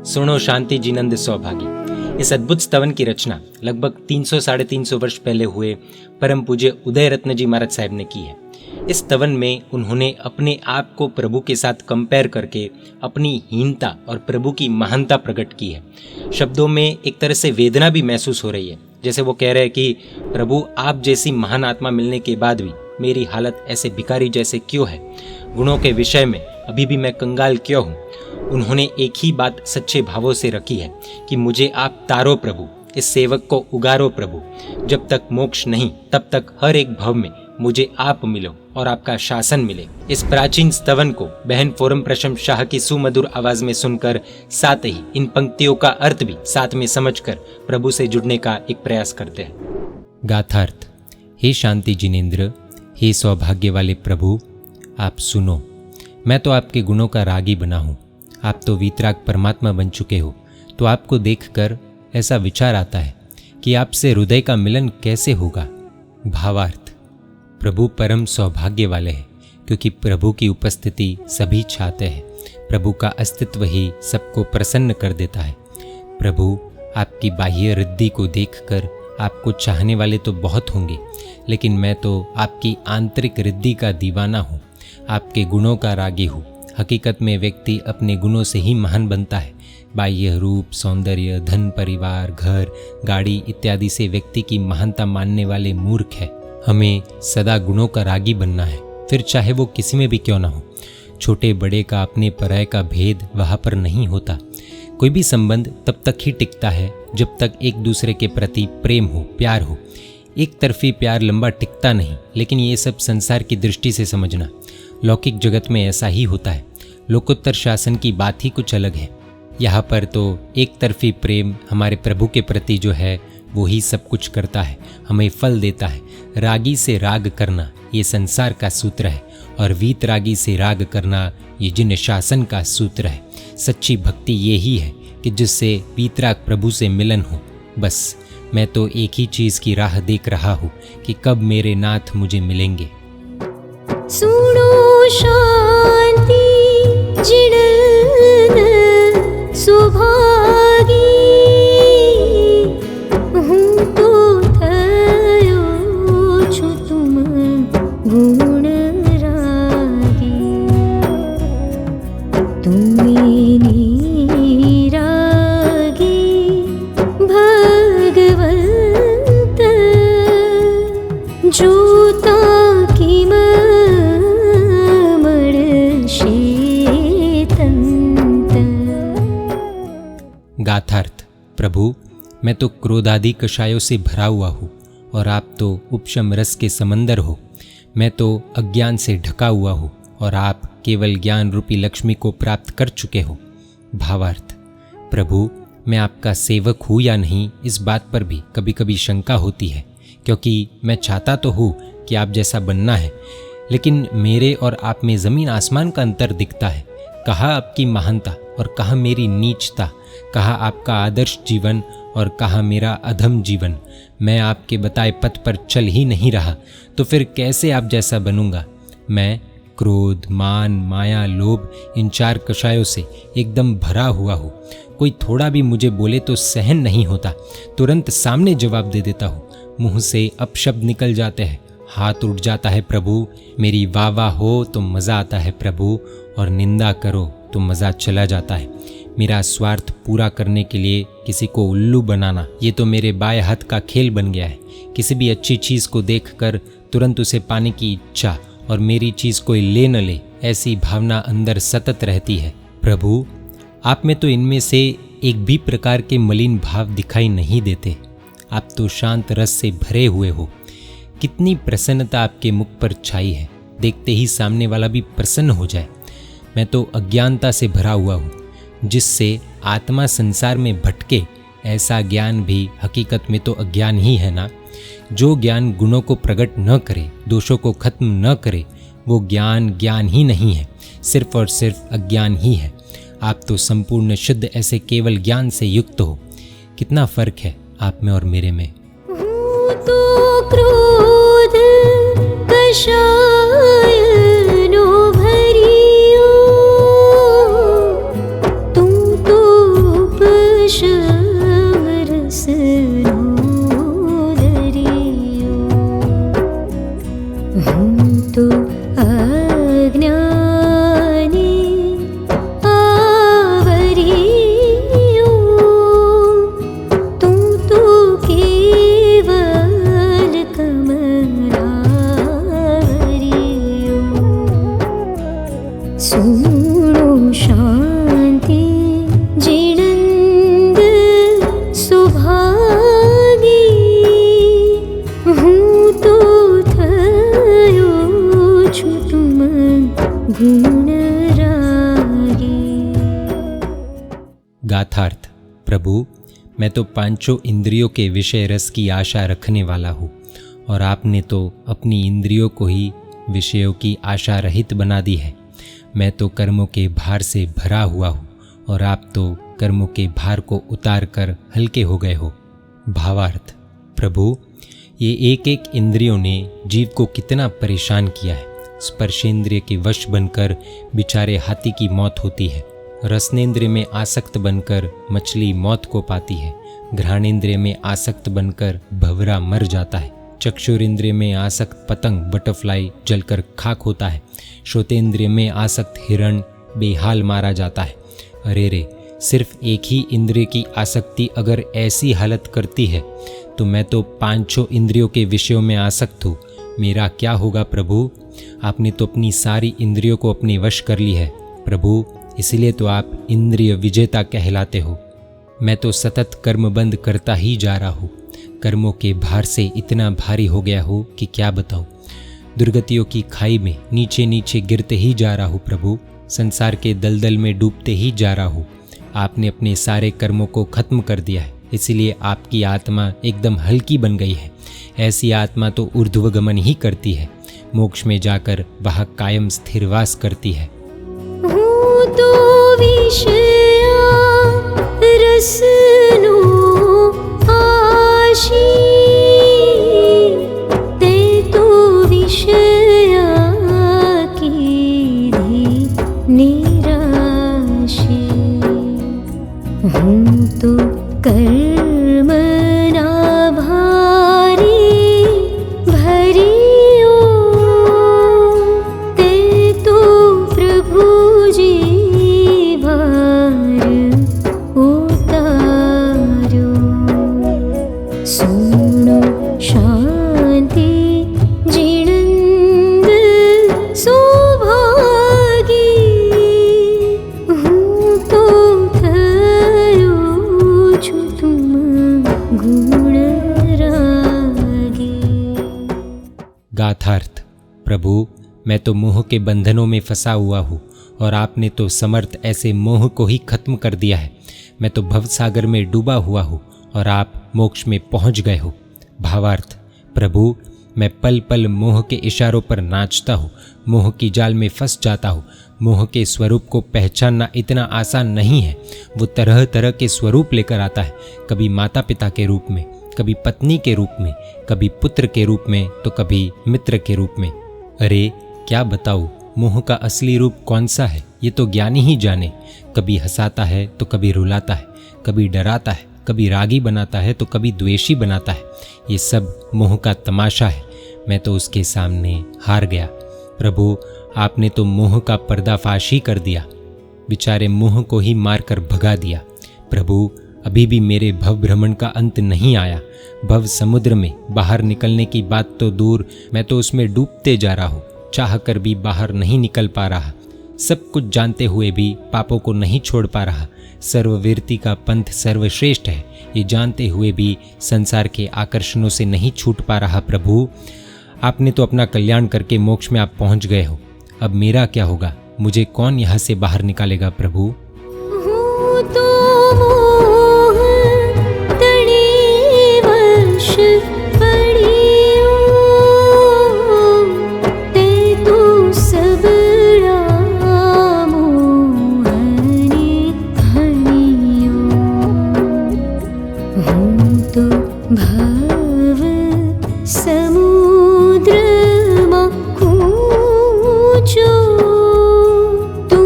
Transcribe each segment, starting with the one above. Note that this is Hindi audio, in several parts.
सुनो शांति जिनंद सौभागी। इस अद्भुत स्तवन की रचना लगभग 300-350 वर्ष पहले हुए परम पूज्य उदय रत्न जी महाराज साहब ने की है। इस स्तवन में उन्होंने अपने आप को प्रभु के साथ कंपेयर करके अपनी हीनता और प्रभु की महानता प्रकट की है। शब्दों में एक तरह से वेदना भी महसूस हो रही है, जैसे वो कह रहे हैं कि प्रभु आप जैसी महान आत्मा मिलने के बाद भी मेरी हालत ऐसे भिखारी जैसे क्यों है, गुणों के विषय में अभी भी मैं कंगाल क्यों हूँ। उन्होंने एक ही बात सच्चे भावों से रखी है कि मुझे आप तारो प्रभु, इस सेवक को उगारो प्रभु, जब तक मोक्ष नहीं तब तक हर एक भव में मुझे आप मिलो और आपका शासन मिले। इस प्राचीन स्तवन को बहन फोरम प्रशम शाह की सुमधुर आवाज में सुनकर साथ ही इन पंक्तियों का अर्थ भी साथ में समझकर प्रभु से जुड़ने का एक प्रयास करते हैं। गाथार्थ। हे शांति जिनेंद्र, हे सौभाग्य वाले प्रभु, आप सुनो। मैं तो आपके गुणों का रागी बना हूँ। आप तो वीतराग परमात्मा बन चुके हो, तो आपको देखकर ऐसा विचार आता है कि आपसे हृदय का मिलन कैसे होगा। भावार्थ। प्रभु परम सौभाग्य वाले हैं, क्योंकि प्रभु की उपस्थिति सभी चाहते हैं। प्रभु का अस्तित्व ही सबको प्रसन्न कर देता है। प्रभु आपकी बाह्य रिद्धि को देखकर आपको चाहने वाले तो बहुत होंगे, लेकिन मैं तो आपकी आंतरिक रिद्धि का दीवाना हूँ, आपके गुणों का रागी हूँ। हकीकत में व्यक्ति अपने गुणों से ही महान बनता है। बाह्य रूप, सौंदर्य, धन, परिवार, घर, गाड़ी इत्यादि से व्यक्ति की महानता मानने वाले मूर्ख है। हमें सदा गुणों का रागी बनना है, फिर चाहे वो किसी में भी क्यों ना हो। छोटे बड़े का, अपने पराये का भेद वहाँ पर नहीं होता। कोई भी संबंध तब तक ही टिकता है जब तक एक दूसरे के प्रति प्रेम हो, प्यार हो। एक तरफी प्यार लंबा टिकता नहीं, लेकिन ये सब संसार की दृष्टि से समझना। लौकिक जगत में ऐसा ही होता है। लोकोत्तर शासन की बात ही कुछ अलग है। यहाँ पर तो एक तरफी प्रेम हमारे प्रभु के प्रति जो है वो ही सब कुछ करता है, हमें फल देता है। रागी से राग करना ये संसार का सूत्र है, और वीतरागी से राग करना ये जिन शासन का सूत्र है। सच्ची भक्ति ये ही है कि जिससे वीतराग प्रभु से मिलन हो। बस मैं तो एक ही चीज़ की राह देख रहा हूँ कि कब मेरे नाथ मुझे मिलेंगे। सुनो शांति जिनंद सौभागी, हूँ तो थयो छु तुम गुण रागी। तुम्हें रागी भगवंत, जोता की गाथार्थ। प्रभु मैं तो क्रोधादि कषायों से भरा हुआ हूँ, और आप तो उपशम रस के समंदर हो। मैं तो अज्ञान से ढका हुआ हूँ, और आप केवल ज्ञान रूपी लक्ष्मी को प्राप्त कर चुके हो। भावार्थ। प्रभु मैं आपका सेवक हूँ या नहीं, इस बात पर भी कभी कभी शंका होती है, क्योंकि मैं चाहता तो हूँ कि आप जैसा बनना है, लेकिन मेरे और आप में ज़मीन आसमान का अंतर दिखता है। कहाँ आपकी महानता और कहाँ मेरी नीचता, कहाँ आपका आदर्श जीवन और कहाँ मेरा अधम जीवन। मैं आपके बताए पथ पर चल ही नहीं रहा, तो फिर कैसे आप जैसा बनूंगा। मैं क्रोध, मान, माया, लोभ इन चार कषायों से एकदम भरा हुआ हूँ। कोई थोड़ा भी मुझे बोले तो सहन नहीं होता, तुरंत सामने जवाब दे देता हूँ। मुँह से अपशब्द निकल जाते हैं, हाथ उठ जाता है प्रभु। मेरी वाह वाह हो तो मज़ा आता है प्रभु, और निंदा करो तो मज़ा चला जाता है। मेरा स्वार्थ पूरा करने के लिए किसी को उल्लू बनाना, ये तो मेरे बाएं हाथ का खेल बन गया है। किसी भी अच्छी चीज़ को देखकर तुरंत उसे पाने की इच्छा, और मेरी चीज़ कोई ले न ले ऐसी भावना अंदर सतत रहती है। प्रभु आप में तो इनमें से एक भी प्रकार के मलिन भाव दिखाई नहीं देते। आप तो शांत रस से भरे हुए हो। कितनी प्रसन्नता आपके मुख पर छाई है, देखते ही सामने वाला भी प्रसन्न हो जाए। मैं तो अज्ञानता से भरा हुआ हूँ, जिससे आत्मा संसार में भटके। ऐसा ज्ञान भी हकीकत में तो अज्ञान ही है ना। जो ज्ञान गुणों को प्रकट न करे, दोषों को खत्म न करे, वो ज्ञान ज्ञान ही नहीं है, सिर्फ और सिर्फ अज्ञान ही है। आप तो संपूर्ण शुद्ध ऐसे केवल ज्ञान से युक्त हो। कितना फर्क है आप में और मेरे में। तो क्रोध कषायनो भरियो, तुम तो गाथार्थ। प्रभु, मैं तो पांचों इंद्रियों के विषय रस की आशा रखने वाला हूँ और आपने तो अपनी इंद्रियों को ही विषयों की आशा रहित बना दी है। मैं तो कर्मों के भार से भरा हुआ हूँ और आप तो कर्मों के भार को उतार कर हल्के हो गए हो। भावार्थ। प्रभु, ये एक एक इंद्रियों ने जीव को कितना परेशान किया है। स्पर्शेंद्रिय के वश बनकर बेचारे हाथी की मौत होती है, रसनेंद्रिय में आसक्त बनकर मछली मौत को पाती है, घ्राणेंद्रिय में आसक्त बनकर भंवरा मर जाता है, चक्षुरेंद्रिय में आसक्त पतंग बटरफ्लाई जलकर खाक होता है, श्रोतेंद्रिय में आसक्त हिरण बेहाल मारा जाता है। अरे रे, सिर्फ एक ही इंद्रिय की आसक्ति अगर ऐसी हालत करती है तो मैं तो पांचों इंद्रियों के विषयों में आसक्त हूँ। मेरा क्या होगा प्रभु? आपने तो अपनी सारी इंद्रियों को अपने वश कर ली है प्रभु, इसलिए तो आप इंद्रिय विजेता कहलाते हो। मैं तो सतत कर्मबंध करता ही जा रहा हूँ, कर्मों के भार से इतना भारी हो गया हूँ कि क्या बताऊँ। दुर्गतियों की खाई में नीचे नीचे गिरते ही जा रहा हूँ प्रभु, संसार के दलदल में डूबते ही जा रहा हूँ। आपने अपने सारे कर्मों को खत्म कर दिया है, इसलिए आपकी आत्मा एकदम हल्की बन गई है। ऐसी आत्मा तो ऊर्ध्वगमन ही करती है, मोक्ष में जाकर वह कायम स्थिरवास करती है। हूँ तो विषया रसनो आशी, ते तो विषया की निराशी। हूँ तो कर्मना भारी भरियो, ते तो प्रभु जी भार उतार्यो। सुनो शांति जिणंद सौभागी, हूँ तो थयो छु तुम गुण रागी। गाथार्थ। प्रभु, मैं तो मोह के बंधनों में फंसा हुआ हूँ और आपने तो समर्थ ऐसे मोह को ही खत्म कर दिया है। मैं तो भवसागर में डूबा हुआ हूँ और आप मोक्ष में पहुँच गए हो। भावार्थ। प्रभु, मैं पल पल मोह के इशारों पर नाचता हूँ, मोह की जाल में फंस जाता हूँ। मोह के स्वरूप को पहचानना इतना आसान नहीं है। वो तरह तरह के स्वरूप लेकर आता है, कभी माता पिता के रूप में, कभी पत्नी के रूप में, कभी पुत्र के रूप में, तो कभी मित्र के रूप में। अरे क्या बताऊँ, मोह का असली रूप कौन सा है ये तो ज्ञानी ही जाने। कभी हंसाता है तो कभी रुलाता है, कभी डराता है, कभी रागी बनाता है तो कभी द्वेषी बनाता है। ये सब मोह का तमाशा है। मैं तो उसके सामने हार गया। प्रभु, आपने तो मोह का पर्दाफाश ही कर दिया, बेचारे मोह को ही मारकर भगा दिया। प्रभु, अभी भी मेरे भव भ्रमण का अंत नहीं आया। भव समुद्र में बाहर निकलने की बात तो दूर, मैं तो उसमें डूबते जा रहा हूँ, चाह कर भी बाहर नहीं निकल पा रहा। सब कुछ जानते हुए भी पापों को नहीं छोड़ पा रहा। सर्ववीरति का पंथ सर्वश्रेष्ठ है, ये जानते हुए भी संसार के आकर्षणों से नहीं छूट पा रहा। प्रभु, आपने तो अपना कल्याण करके मोक्ष में आप पहुँच गए हो, अब मेरा क्या होगा? मुझे कौन यहाँ से बाहर निकालेगा प्रभु? हूँ तो मोह तड़े वश पड़ियो, ते तो सबड़ा मोहनी हनियो। हूँ तो भव समुद्र मां कूचो, तू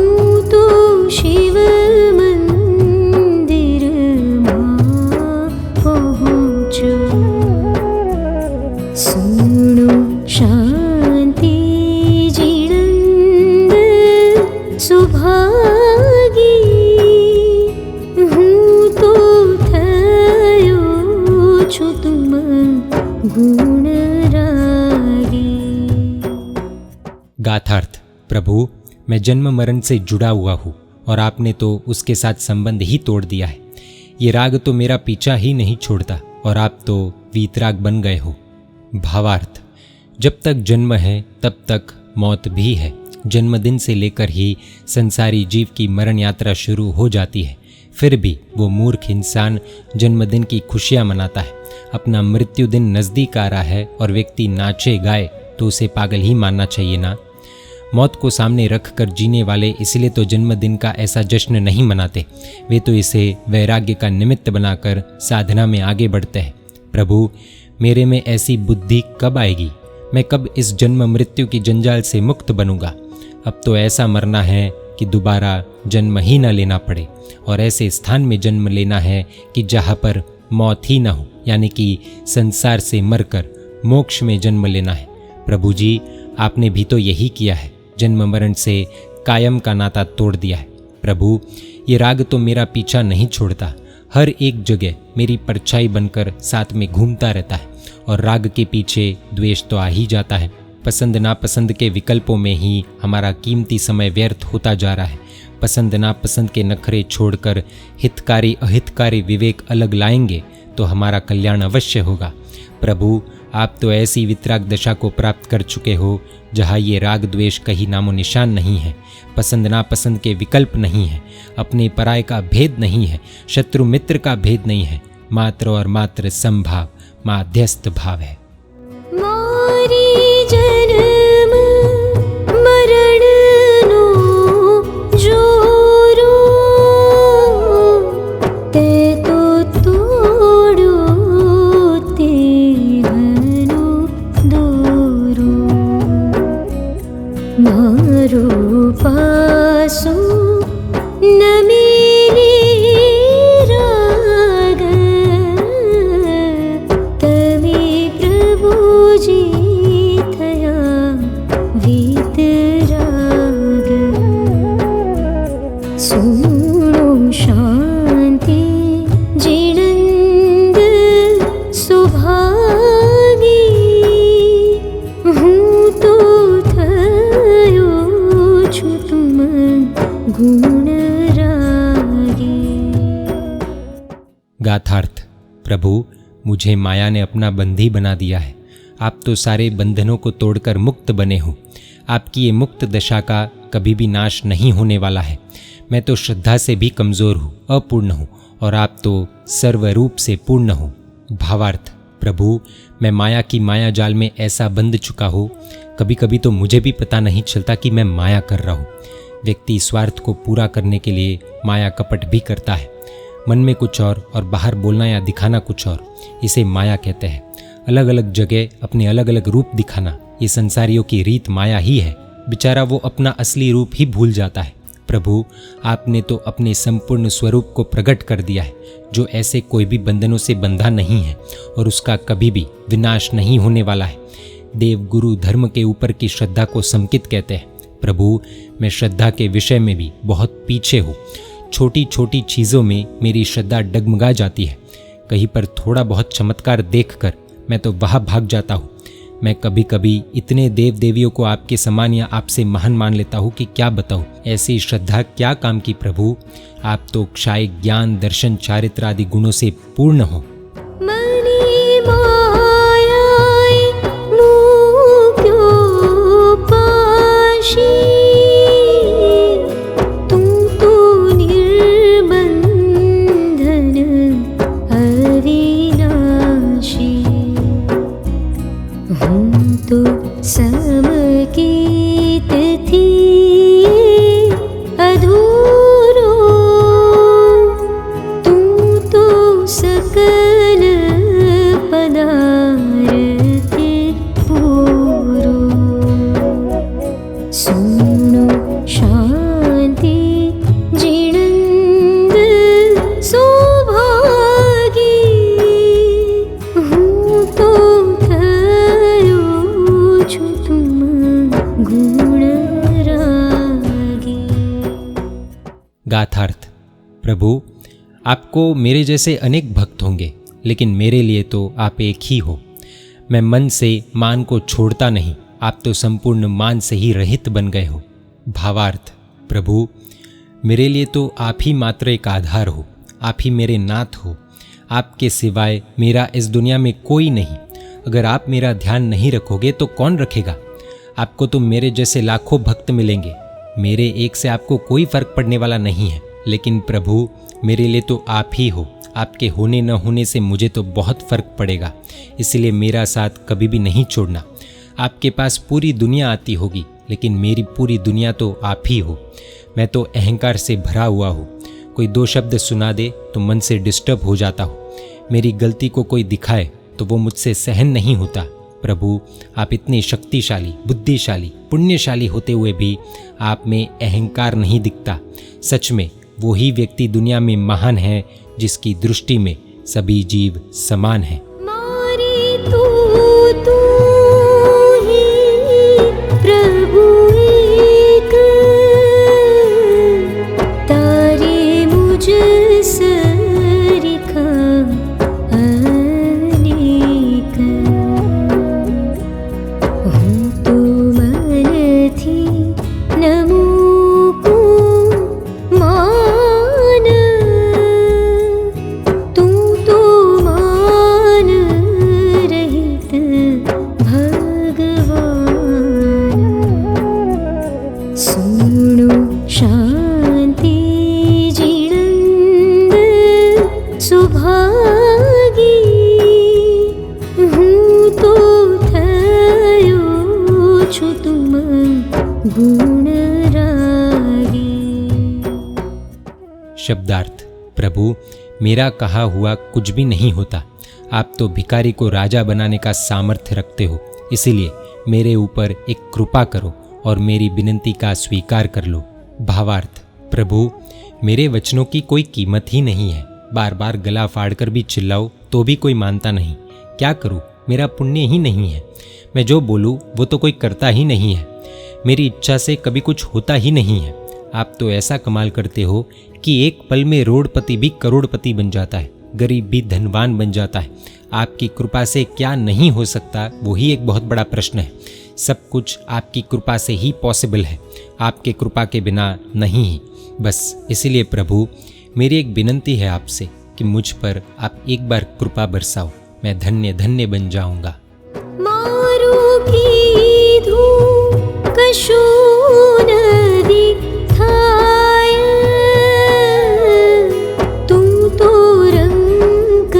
तो शिव मंदिर मां पहुँचो। सुनो शांति जिणंद सुभागी, हूँ तो थयो छु तुम गुण रागी। गाथार्थ। प्रभु, मैं जन्म मरण से जुड़ा हुआ हूँ और आपने तो उसके साथ संबंध ही तोड़ दिया है। ये राग तो मेरा पीछा ही नहीं छोड़ता और आप तो वीतराग बन गए हो। भावार्थ। जब तक जन्म है तब तक मौत भी है। जन्मदिन से लेकर ही संसारी जीव की मरण यात्रा शुरू हो जाती है। फिर भी वो मूर्ख इंसान जन्मदिन की खुशियाँ मनाता है। अपना मृत्यु दिन नज़दीक आ रहा है और व्यक्ति नाचे गाए तो उसे पागल ही मानना चाहिए ना। मौत को सामने रख कर जीने वाले इसलिए तो जन्मदिन का ऐसा जश्न नहीं मनाते, वे तो इसे वैराग्य का निमित्त बनाकर साधना में आगे बढ़ते हैं। प्रभु, मेरे में ऐसी बुद्धि कब आएगी? मैं कब इस जन्म मृत्यु की जंजाल से मुक्त बनूंगा? अब तो ऐसा मरना है कि दोबारा जन्म ही न लेना पड़े, और ऐसे स्थान में जन्म लेना है कि जहाँ पर मौत ही न हो, यानी कि संसार से मरकर मोक्ष में जन्म लेना है। प्रभु जी, आपने भी तो यही किया है, जन्म मरण से कायम का नाता तोड़ दिया है। प्रभु, ये राग तो मेरा पीछा नहीं छोड़ता, हर एक जगह मेरी परछाई बनकर साथ में घूमता रहता है, और राग के पीछे द्वेष तो आ ही जाता है। पसंद नापसंद के विकल्पों में ही हमारा कीमती समय व्यर्थ होता जा रहा है। पसंद नापसंद के नखरे छोड़कर हितकारी अहितकारी विवेक अलग लाएंगे तो हमारा कल्याण अवश्य होगा। प्रभु, आप तो ऐसी वितराग दशा को प्राप्त कर चुके हो जहाँ ये राग द्वेष कहीं नामो निशान नहीं है, पसंद नापसंद के विकल्प नहीं है, अपने पराय का भेद नहीं है, शत्रु मित्र का भेद नहीं है, मात्र और मात्र संभाव माध्यस्थ भाव है। मारी जन्म मरण नो जोरो ते तो तोड़ो ते हनो दोरो मारो पासो न मेरे राग तमे प्रभु जी थया वीतराग सुनो शांति जिणंद सुभागी हूँ तो थयो छु तुम गुण रागी। गाथार्थ। प्रभु, मुझे माया ने अपना बंधी बना दिया है। आप तो सारे बंधनों को तोड़कर मुक्त बने हो। आपकी ये मुक्त दशा का कभी भी नाश नहीं होने वाला है। मैं तो श्रद्धा से भी कमज़ोर हूँ, अपूर्ण हूँ, और आप तो सर्वरूप से पूर्ण हो। भावार्थ। प्रभु, मैं माया की माया जाल में ऐसा बंध चुका हो, कभी कभी तो मुझे भी पता नहीं चलता कि मैं माया कर रहा हूँ। व्यक्ति स्वार्थ को पूरा करने के लिए माया कपट भी करता है। मन में कुछ और बाहर बोलना या दिखाना कुछ और, इसे माया कहते हैं। अलग अलग जगह अपने अलग अलग रूप दिखाना, ये संसारियों की रीत माया ही है। बेचारा वो अपना असली रूप ही भूल जाता है। प्रभु, आपने तो अपने संपूर्ण स्वरूप को प्रकट कर दिया है, जो ऐसे कोई भी बंधनों से बंधा नहीं है और उसका कभी भी विनाश नहीं होने वाला है। देव गुरु धर्म के ऊपर की श्रद्धा को संकित कहते हैं। प्रभु, मैं श्रद्धा के विषय में भी बहुत पीछे हूँ। छोटी छोटी चीज़ों में मेरी श्रद्धा डगमगा जाती है। कहीं पर थोड़ा बहुत चमत्कार देखकर मैं तो वहाँ भाग जाता हूँ। मैं कभी कभी इतने देव देवियों को आपके समान या आपसे महान मान लेता हूँ कि क्या बताऊँ। ऐसी श्रद्धा क्या काम की प्रभु? आप तो क्षय ज्ञान दर्शन चारित्र आदि गुणों से पूर्ण हो। मनी मायाए मुक्यो पाशी तुम तो निर्बंधन अविनाशी हम तो समकीत थी अधूरो तुम तो सकल पदार्थ पूरो सुनो शांति जिणंद सौभागी हूँ तो थयो छु तुम गुण रागी। गाथार्थ। प्रभु, आपको मेरे जैसे अनेक भक्त होंगे, लेकिन मेरे लिए तो आप एक ही हो। मैं मन से मान को छोड़ता नहीं, आप तो संपूर्ण मान से ही रहित बन गए हो। भावार्थ। प्रभु, मेरे लिए तो आप ही मात्र एक आधार हो, आप ही मेरे नाथ हो। आपके सिवाय मेरा इस दुनिया में कोई नहीं। अगर आप मेरा ध्यान नहीं रखोगे तो कौन रखेगा? आपको तो मेरे जैसे लाखों भक्त मिलेंगे, मेरे एक से आपको कोई फर्क पड़ने वाला नहीं है। लेकिन प्रभु मेरे लिए तो आप ही हो। आपके होने न होने से मुझे तो बहुत फर्क पड़ेगा, इसलिए मेरा साथ कभी भी नहीं छोड़ना। आपके पास पूरी दुनिया आती होगी, लेकिन मेरी पूरी दुनिया तो आप ही हो। मैं तो अहंकार से भरा हुआ हूँ। कोई दो शब्द सुना दे तो मन से डिस्टर्ब हो जाता हूँ। मेरी गलती को कोई दिखाए तो वो मुझसे सहन नहीं होता। प्रभु, आप इतने शक्तिशाली, बुद्धिशाली, पुण्यशाली होते हुए भी आप में अहंकार नहीं दिखता। सच में वही व्यक्ति दुनिया में महान है जिसकी दृष्टि में सभी जीव समान हैं। मारी तू ही प्रभु एक, तारे मुझ सरिखा अनेक। हूँ तो मन थी नमो को मान, तू तो मान रहित भगवान। सुनो शांति जिणंद सुभागी, हूँ तो थयो छु तुम गुण रागी। शब्दार्थ। प्रभु, मेरा कहा हुआ कुछ भी नहीं होता। आप तो भिखारी को राजा बनाने का सामर्थ्य रखते हो, इसीलिए मेरे ऊपर एक कृपा करो और मेरी विनती का स्वीकार कर लो। भावार्थ। प्रभु, मेरे वचनों की कोई कीमत ही नहीं है। बार बार गला फाड़कर भी चिल्लाओ तो भी कोई मानता नहीं। क्या करूं? मेरा पुण्य ही नहीं है। मैं जो बोलूं वो तो कोई करता ही नहीं है। मेरी इच्छा से कभी कुछ होता ही नहीं है। आप तो ऐसा कमाल करते हो कि एक पल में रोडपति भी करोड़पति बन जाता है, गरीब भी धनवान बन जाता है। आपकी कृपा से क्या नहीं हो सकता, वही एक बहुत बड़ा प्रश्न है। सब कुछ आपकी कृपा से ही पॉसिबल है, आपके कृपा के बिना नहीं ही। बस इसीलिए प्रभु, मेरी एक विनती है आपसे कि मुझ पर आप एक बार कृपा बरसाओ। मैं धन्य धन्य बन जाऊंगा। मारू की धूप कशु नदी थाय, तुम तो रंग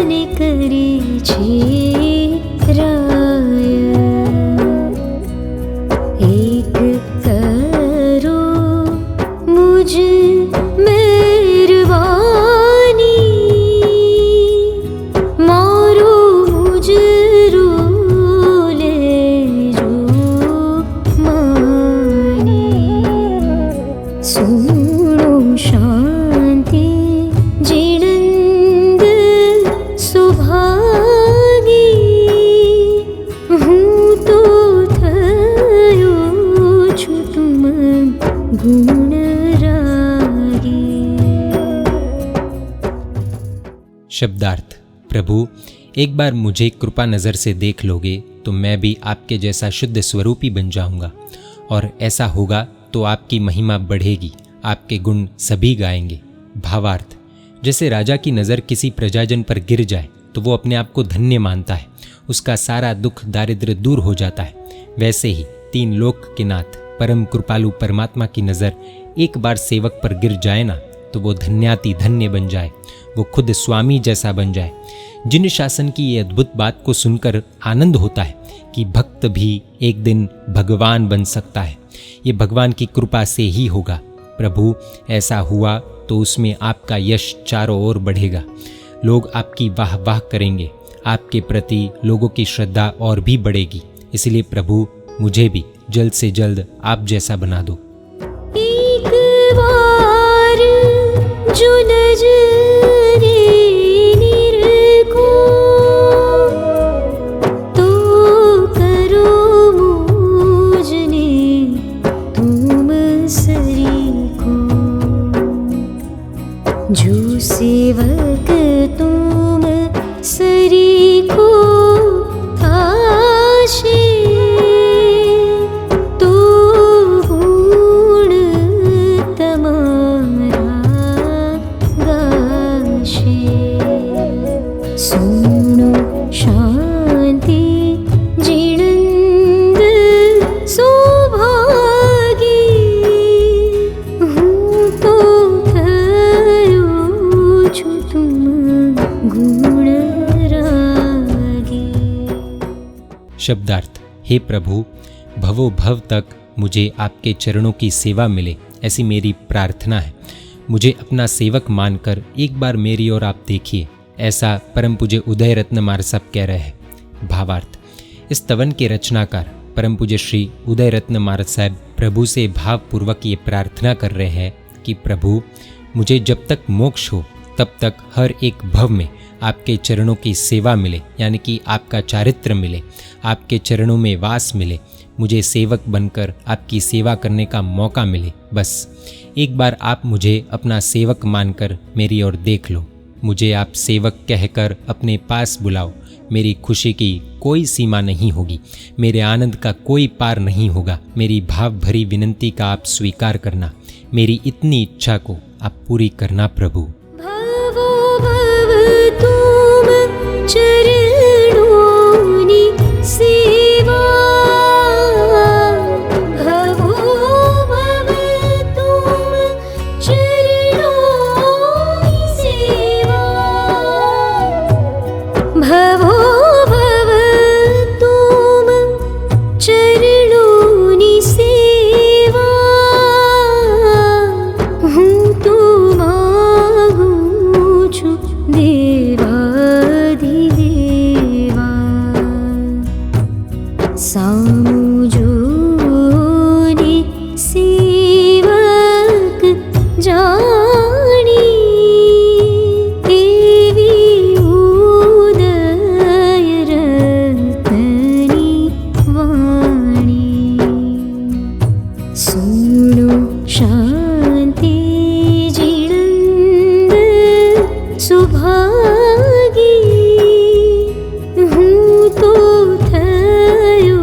ने करे छे राय। एक करो मुझ मेहरबानी, मारो मुझ रोले जो मानी। सुनो शांति जिणंद सुभागी, हूँ तो थयो छु तुम गुण रागी। शब्दार्थ। प्रभु, एक बार मुझे कृपा नज़र से देख लोगे तो मैं भी आपके जैसा शुद्ध स्वरूपी बन जाऊंगा, और ऐसा होगा तो आपकी महिमा बढ़ेगी, आपके गुण सभी गाएंगे। भावार्थ। जैसे राजा की नज़र किसी प्रजाजन पर गिर जाए तो वो अपने आप को धन्य मानता है, उसका सारा दुख दारिद्र्य दूर हो जाता है, वैसे ही तीन लोक के नाथ परम कृपालु परमात्मा की नज़र एक बार सेवक पर गिर जाए ना, तो वो धन्याति धन्य बन जाए, वो खुद स्वामी जैसा बन जाए। जिन शासन की ये अद्भुत बात को सुनकर आनंद होता है कि भक्त भी एक दिन भगवान बन सकता है, ये भगवान की कृपा से ही होगा। प्रभु, ऐसा हुआ तो उसमें आपका यश चारों ओर बढ़ेगा, लोग आपकी वाह वाह करेंगे, आपके प्रति लोगों की श्रद्धा और भी बढ़ेगी। इसलिए प्रभु, मुझे भी जल्द से जल्द आप जैसा बना दो। एक बार जो नजरे निरखो, तो करो मुझने तुम सरीखो। जो सेवक तुम सरीखो आशे, तो गुण तमारा गाशे। सुनो शांति जिणंद सुभागी, हूँ तो शब्दार्थ। हे प्रभु, भवो भव तक मुझे आपके चरणों की सेवा मिले, ऐसी मेरी प्रार्थना है। मुझे अपना सेवक मानकर एक बार मेरी ओर आप देखिए, ऐसा परम पूज्य उदय रत्न महाराज साहब कह रहे हैं। भावार्थ। इस स्तवन के रचनाकार परम पूज्य श्री उदय रत्न महाराज साहब प्रभु से भावपूर्वक ये प्रार्थना कर रहे हैं कि प्रभु, मुझे जब तक मोक्ष हो तब तक हर एक भव में आपके चरणों की सेवा मिले, यानी कि आपका चारित्र मिले, आपके चरणों में वास मिले, मुझे सेवक बनकर आपकी सेवा करने का मौका मिले। बस एक बार आप मुझे अपना सेवक मानकर मेरी ओर देख लो, मुझे आप सेवक कहकर अपने पास बुलाओ। मेरी खुशी की कोई सीमा नहीं होगी, मेरे आनंद का कोई पार नहीं होगा। मेरी भाव भरी विनंती का आप स्वीकार करना, मेरी इतनी इच्छा को आप पूरी करना प्रभु। भवो भव तुम चरणोनि सेवा, भवो भव तुम चरणोनि सेवा, भवो भव तुम चरणोनि सेवा, हूँ तो मांगू छु देवाधिदेवा, सामुजोनि सेवक जानी, देवी उदय रत्नी वाणी, सुनो शांति जिणंद सुभागी, हूँ तो थयो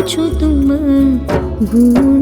छु तुम गुण